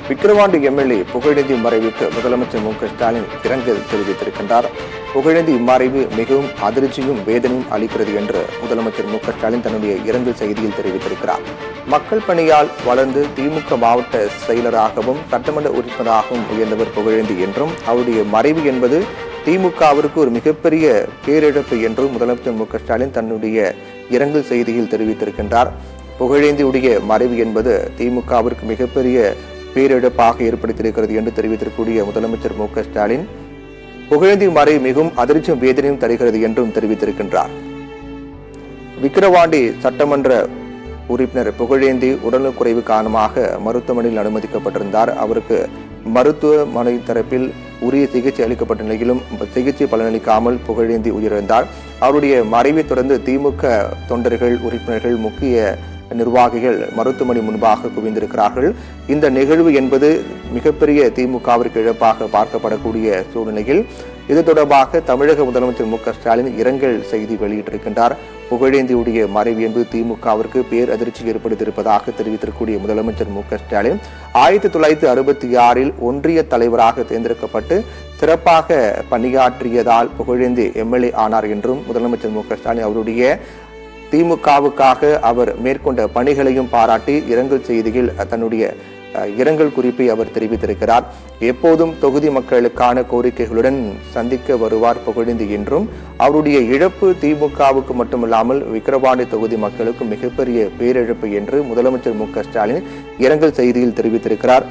Vikravandi MLA Pugazhendhi மறைவுக்கு முதலமைச்சர் மு.க.ஸ்டாலின் இரங்கல் தெரிவித்திருக்கின்றார். புகழேந்தி மறைவு மிகவும் அதிர்ச்சியும் வேதனையும் அளிக்கிறது என்று முதலமைச்சர் மு.க.ஸ்டாலின் தன்னுடைய இரங்கல் செய்தியில் தெரிவித்திருக்கிறார். மக்கள் பணியால் வளர்ந்து திமுக மாவட்ட செயலராகவும் சட்டமன்ற உறுப்பினராகவும் உயர்ந்தவர் புகழேந்தி என்றும் அவருடைய மறைவு என்பது திமுகவிற்கு ஒரு மிகப்பெரிய பேரிழப்பு என்றும் முதலமைச்சர் மு.க.ஸ்டாலின் தன்னுடைய இரங்கல் செய்தியில் தெரிவித்திருக்கின்றார். புகழேந்தியுடைய மறைவு என்பது திமுகவிற்கு மிகப்பெரிய பேரிழப்பாக ஏற்படுத்தியிருக்கிறது என்று தெரிவித்திருக்கூடிய முதலமைச்சர் மு.க.ஸ்டாலின் புகழேந்தி மறைவு மிகவும் அதிர்ச்சியும் வேதனையும் தருகிறது என்றும் தெரிவித்திருக்கின்றார். விக்கிரவாண்டி சட்டமன்ற உறுப்பினர் புகழேந்தி உடல்நலக்குறைவு காரணமாக மருத்துவமனையில் அனுமதிக்கப்பட்டிருந்தார். அவருக்கு மருத்துவமனை தரப்பில் உரிய சிகிச்சை அளிக்கப்பட்ட நிலையிலும் சிகிச்சை பலனளிக்காமல் புகழேந்தி உயிரிழந்தார். அவருடைய மறைவை தொடர்ந்து திமுக தொண்டர்கள், உறுப்பினர்கள், முக்கிய நிர்வாகிகள் மருத்துவமனை முன்பாக குவிந்திருக்கிறார்கள். இந்த நிகழ்வு என்பது மிகப்பெரிய திமுகவிற்கு இழப்பாக பார்க்கப்படக்கூடிய சூழ்நிலையில் இது தொடர்பாக தமிழக முதலமைச்சர் மு.க.ஸ்டாலின் இரங்கல் செய்தி வெளியிட்டிருக்கின்றார். புகழேந்தியுடைய மறைவு என்பது திமுகவிற்கு பேர் அதிர்ச்சி ஏற்படுத்தியிருப்பதாக தெரிவித்திருக்கக்கூடிய முதலமைச்சர் மு.க.ஸ்டாலின் 1966 ஒன்றிய தலைவராக தேர்ந்தெடுக்கப்பட்டு சிறப்பாக பணியாற்றியதால் புகழேந்தி எம்எல்ஏ ஆனார் என்றும் முதலமைச்சர் மு.க.ஸ்டாலின் அவருடைய திமுகவுக்காக அவர் மேற்கொண்ட பணிகளையும் பாராட்டி இரங்கல் செய்தியில் தன்னுடைய இரங்கல் குறிப்பை அவர் தெரிவித்திருக்கிறார். எப்போதும் தொகுதி மக்களுக்கான கோரிக்கைகளுடன் சந்திக்க வருவார் புகழேந்தி என்றும் அவருடைய இழப்பு திமுகவுக்கு மட்டுமில்லாமல் விக்கிரவாண்டி தொகுதி மக்களுக்கு மிகப்பெரிய பேரிழப்பு என்று முதலமைச்சர் மு.க.ஸ்டாலின் இரங்கல் செய்தியில் தெரிவித்திருக்கிறார்.